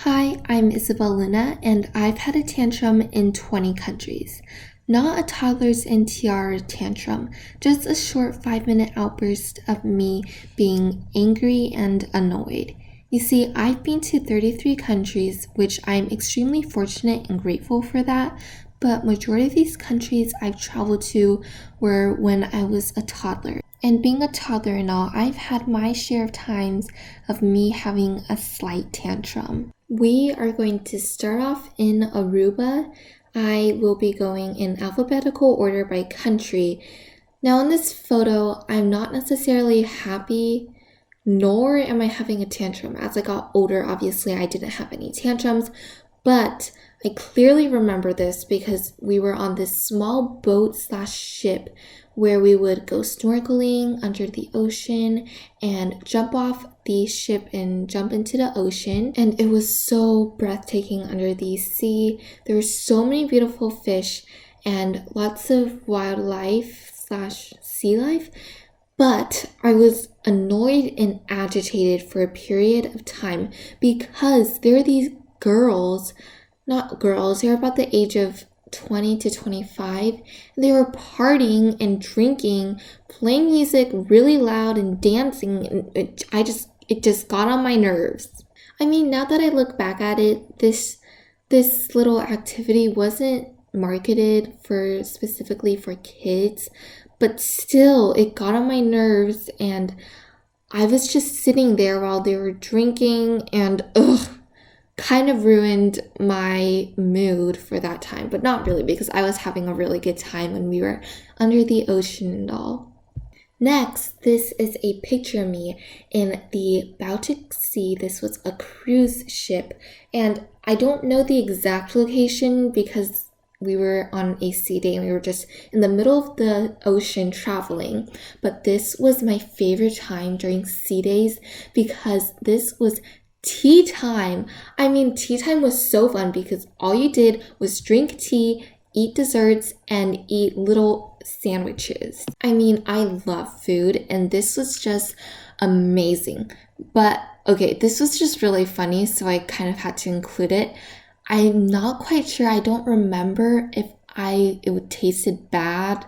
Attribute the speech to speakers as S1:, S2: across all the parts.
S1: Hi, I'm Isabel Luna, and I've had a tantrum in 20 countries. Not a toddlers and tiara tantrum, just a short 5-minute outburst of me being angry and annoyed. You see, I've been to 33 countries, which I'm extremely fortunate and grateful for that, but majority of these countries I've traveled to were when I was a toddler. And being a toddler and all, I've had my share of times of me having a slight tantrum. We are going to start off in Aruba. I will be going in alphabetical order by country. Now in this photo, I'm not necessarily happy, nor am I having a tantrum. As I got older, obviously I didn't have any tantrums, but I clearly remember this because we were on this small boat/ship where we would go snorkeling under the ocean and jump off the ship and jump into the ocean. And it was so breathtaking under the sea. There were so many beautiful fish and lots of wildlife/sea life. But I was annoyed and agitated for a period of time because there are these girls, not girls, they're about the age of 20 to 25, and they were partying and drinking, playing music really loud and dancing, and it just got on my nerves. I mean, now that I look back at it, this little activity wasn't marketed for specifically for kids, but still it got on my nerves, and I was just sitting there while they were drinking, and kind of ruined my mood for that time, but not really because I was having a really good time when we were under the ocean and all. Next, this is a picture of me in the Baltic Sea. This was a cruise ship, and I don't know the exact location because we were on a sea day and we were just in the middle of the ocean traveling. But this was my favorite time during sea days because this was tea time. I mean, tea time was so fun because all you did was drink tea, eat desserts, and eat little sandwiches. I mean, I love food, and this was just amazing. But okay, this was just really funny, so I kind of had to include it. I'm not quite sure. I don't remember if it would tasted bad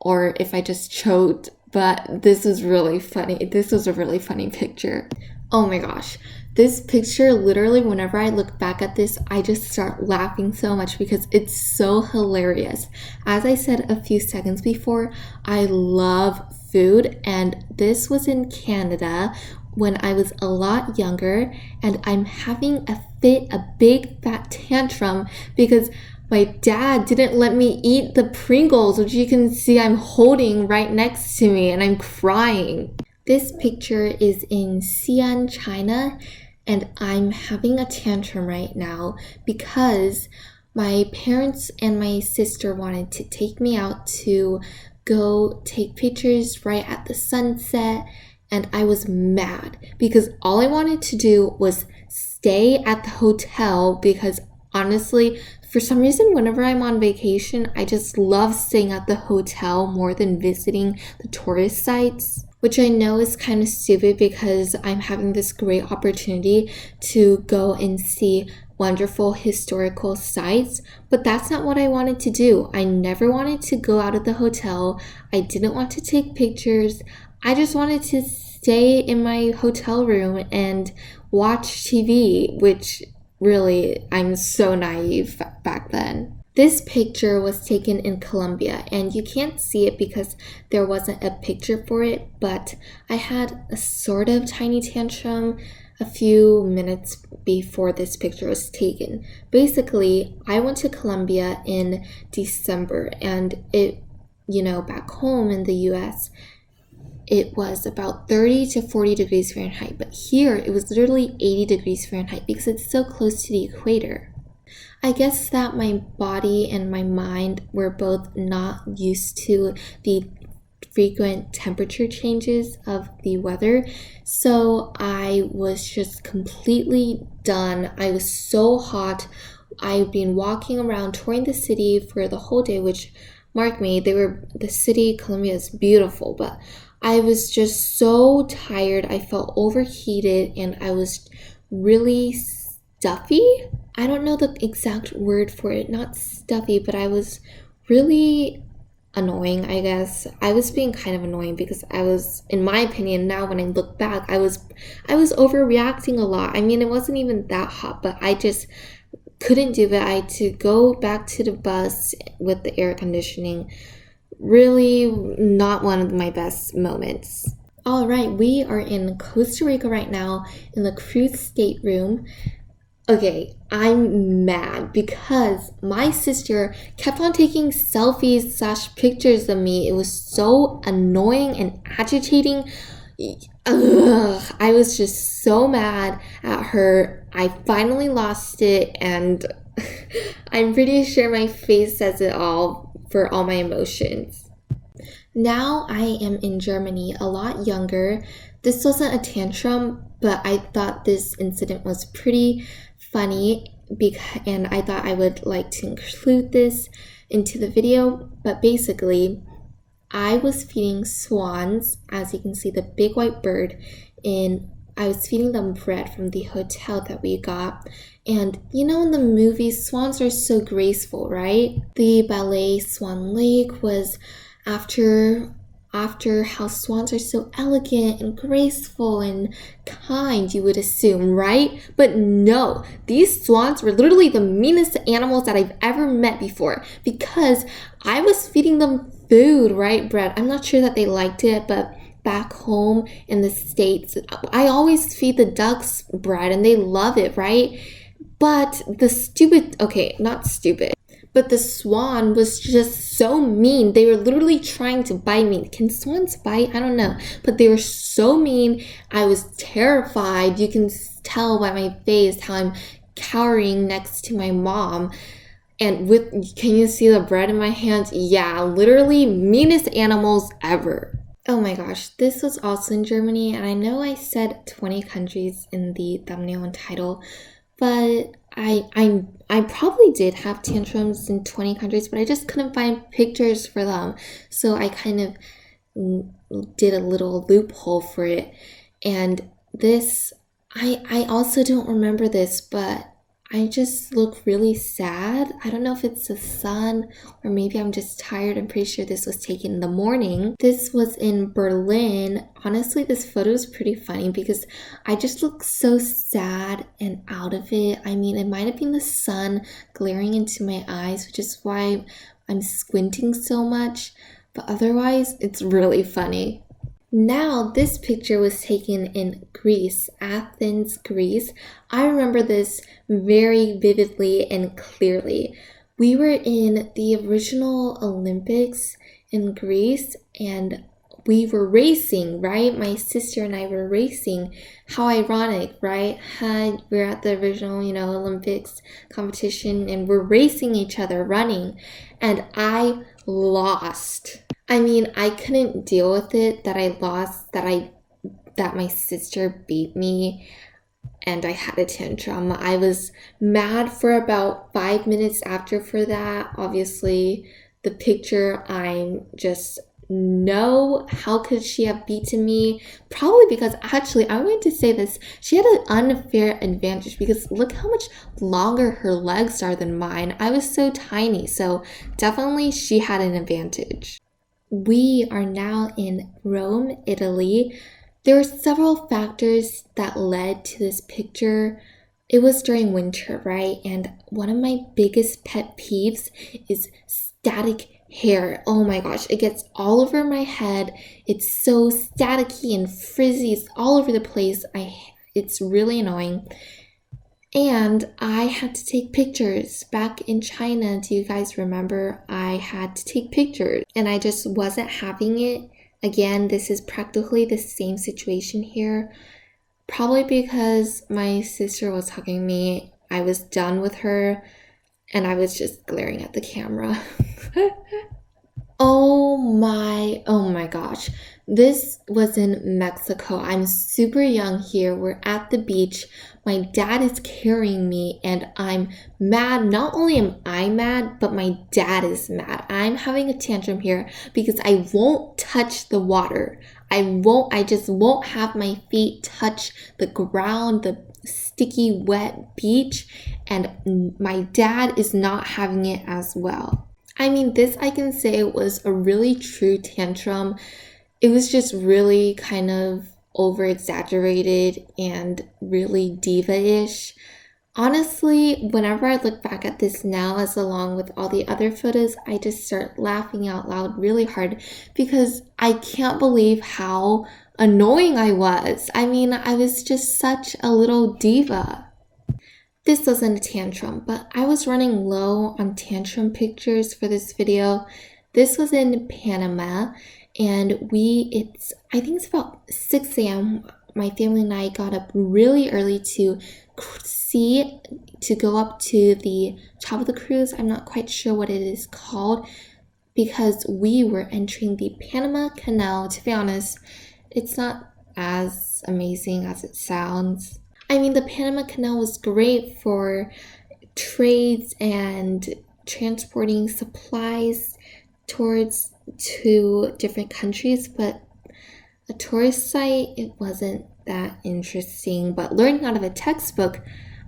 S1: or if I just choked, but this was really funny. This was a really funny picture. Oh my gosh. This picture, literally, whenever I look back at this, I just start laughing so much because it's so hilarious. As I said a few seconds before, I love food, and this was in Canada when I was a lot younger, and I'm having a big fat tantrum because my dad didn't let me eat the Pringles, which you can see I'm holding right next to me, and I'm crying. This picture is in Xi'an, China, and I'm having a tantrum right now because my parents and my sister wanted to take me out to go take pictures right at the sunset, and I was mad because all I wanted to do was stay at the hotel because honestly, for some reason, whenever I'm on vacation, I just love staying at the hotel more than visiting the tourist sites, which I know is kind of stupid because I'm having this great opportunity to go and see wonderful historical sites, but that's not what I wanted to do. I never wanted to go out of the hotel. I didn't want to take pictures. I just wanted to stay in my hotel room and watch TV, which really, I'm so naive back then. This picture was taken in Colombia, and you can't see it because there wasn't a picture for it, but I had a sort of tiny tantrum a few minutes before this picture was taken. Basically, I went to Colombia in December, and back home in the US, it was about 30 to 40 degrees Fahrenheit, but here it was literally 80 degrees Fahrenheit because it's so close to the equator. I guess that my body and my mind were both not used to the frequent temperature changes of the weather, so I was just completely done. I was so hot. I've been walking around touring the city for the whole day, which, mark me, the city, Colombia, is beautiful, but I was just so tired. I felt overheated, and I was really stuffy. I don't know the exact word for it, not stuffy, but I was really annoying, I guess. I was being kind of annoying because I was, in my opinion, now when I look back, I was overreacting a lot. I mean, it wasn't even that hot, but I just couldn't do it. I had to go back to the bus with the air conditioning. Really not one of my best moments. All right, we are in Costa Rica right now in the cruise stateroom. Okay, I'm mad because my sister kept on taking selfies / pictures of me. It was so annoying and agitating. Ugh, I was just so mad at her. I finally lost it, and I'm pretty sure my face says it all for all my emotions. Now I am in Germany, a lot younger. This wasn't a tantrum, but I thought this incident was pretty funny and I thought I would like to include this into the video. But basically, I was feeding swans, as you can see, the big white bird, and I was feeding them bread from the hotel that we got. And you know, in the movies, swans are so graceful, right? The ballet Swan Lake was after how swans are so elegant and graceful and kind, you would assume, right? But no, these swans were literally the meanest animals that I've ever met before because I was feeding them food, right? Bread. I'm not sure that they liked it, but back home in the States, I always feed the ducks bread and they love it, right? But but the swan was just so mean. They were literally trying to bite me. Can swans bite? I don't know. But they were so mean. I was terrified. You can tell by my face how I'm cowering next to my mom. And can you see the bread in my hands? Yeah, literally meanest animals ever. Oh my gosh, this was also in Germany. And I know I said 20 countries in the thumbnail and title, but I probably did have tantrums in 20 countries, but I just couldn't find pictures for them. So I kind of did a little loophole for it. And this, I also don't remember this, but I just look really sad. I don't know if it's the sun or maybe I'm just tired. I'm pretty sure this was taken in the morning. This was in Berlin. Honestly, this photo is pretty funny because I just look so sad and out of it. I mean, it might have been the sun glaring into my eyes, which is why I'm squinting so much. But otherwise, it's really funny. Now, this picture was taken in Greece, Athens, Greece. I remember this very vividly and clearly. We were in the original Olympics in Greece and we were racing, right? My sister and I were racing. How ironic, right? We're at the original, Olympics competition and we're racing each other, running. And I lost. I mean, I couldn't deal with it that I lost, that my sister beat me and I had a tantrum. I was mad for about 5 minutes after for that. Obviously, the picture, I'm just, no, how could she have beaten me? Probably because actually, I wanted to say this, she had an unfair advantage because look how much longer her legs are than mine. I was so tiny, so definitely she had an advantage. We are now in Rome, Italy. There were several factors that led to this picture. It was during winter, right? And one of my biggest pet peeves is static hair. Oh my gosh, it gets all over my head. It's so staticky and frizzy. It's all over the place. It's really annoying. And I had to take pictures. Back in China, do you guys remember? I had to take pictures and I just wasn't having it. Again, this is practically the same situation here. Probably because my sister was hugging me. I was done with her and I was just glaring at the camera. Oh my gosh. This was in Mexico. I'm super young here. We're at the beach. My dad is carrying me and I'm mad. Not only am I mad, but my dad is mad. I'm having a tantrum here because I won't touch the water. I just won't have my feet touch the ground, the sticky, wet beach, and my dad is not having it as well. I mean, this I can say was a really true tantrum. It was just really kind of over exaggerated and really diva-ish. Honestly, whenever I look back at this now, as along with all the other photos, I just start laughing out loud really hard because I can't believe how annoying I was. I mean, I was just such a little diva. This wasn't a tantrum, but I was running low on tantrum pictures for this video. This was in Panama, and I think it's about 6 a.m. My family and I got up really early to go up to the top of the cruise. I'm not quite sure what it is called because we were entering the Panama Canal. To be honest, it's not as amazing as it sounds. I mean, the Panama Canal was great for trades and transporting supplies to different countries, but a tourist site, it wasn't that interesting. But learning out of a textbook,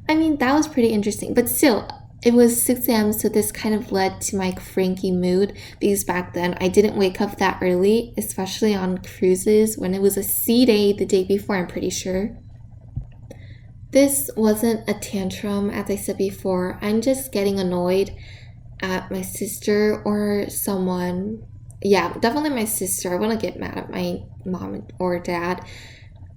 S1: I mean, that was pretty interesting. But still, it was 6 a.m., so this kind of led to my cranky mood because back then I didn't wake up that early, especially on cruises when it was a sea day the day before, I'm pretty sure. This wasn't a tantrum, as I said before. I'm just getting annoyed at my sister or someone. Yeah, definitely my sister. I wouldn't get mad at my mom or dad,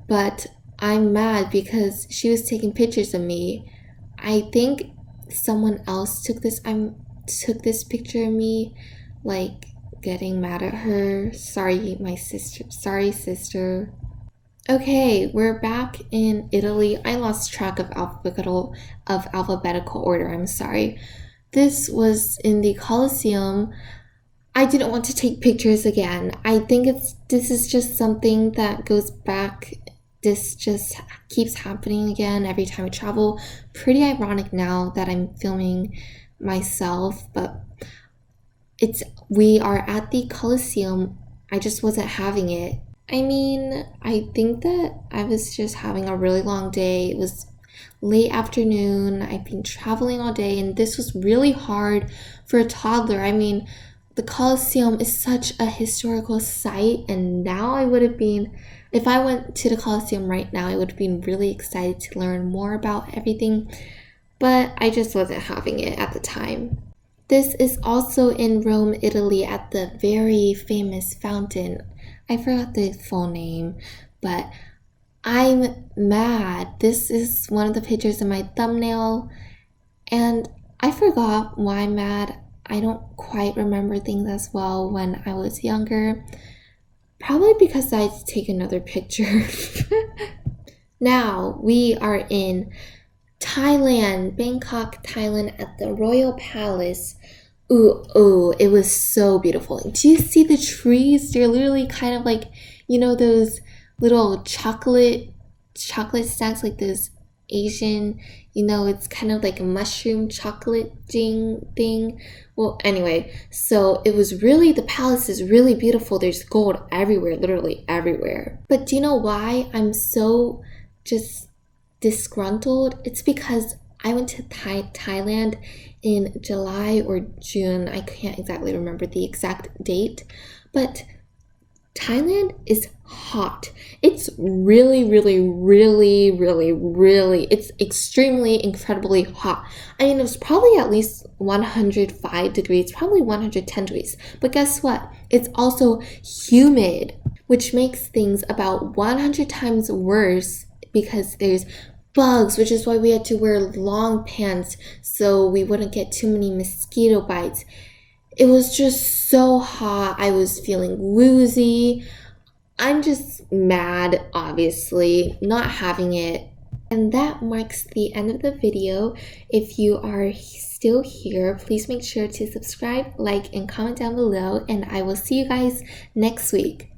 S1: but I'm mad because she was taking pictures of me. I think someone else took this picture of me, like getting mad at her. Sorry, my sister. Sorry, sister. Okay, we're back in Italy. I lost track of alphabetical order. I'm sorry. This was in the Colosseum. I didn't want to take pictures again. I think this is just something that goes back. This just keeps happening again every time I travel. Pretty ironic now that I'm filming myself, but we are at the Colosseum. I just wasn't having it. I mean, I think that I was just having a really long day. It was late afternoon. I've been traveling all day, and this was really hard for a toddler. I mean, the Colosseum is such a historical site, and now if I went to the Colosseum right now, I would have been really excited to learn more about everything, but I just wasn't having it at the time. This is also in Rome, Italy, at the very famous fountain. I forgot the full name, but I'm mad. This is one of the pictures in my thumbnail, and I forgot why I'm mad. I don't quite remember things as well when I was younger. Probably because I had to take another picture. Now we are in Thailand, Bangkok, Thailand, at the Royal Palace. Ooh, it was so beautiful. Do you see the trees? They're literally kind of like, those little chocolate stacks, like those Asian, it's kind of like a mushroom chocolate thing. Well, anyway, so the palace is really beautiful. There's gold everywhere, literally everywhere. But do you know why I'm so just disgruntled? It's because I went to Thailand in July or June. I can't exactly remember the exact date, but Thailand is hot. It's really, it's extremely, incredibly hot. I mean, it was probably at least 105 degrees, probably 110 degrees. But guess what? It's also humid, which makes things about 100 times worse because there's bugs, which is why we had to wear long pants so we wouldn't get too many mosquito bites. It was just so hot. I was feeling woozy. I'm just mad, obviously, not having it. And that marks the end of the video. If you are still here, please make sure to subscribe, like, and comment down below, and I will see you guys next week.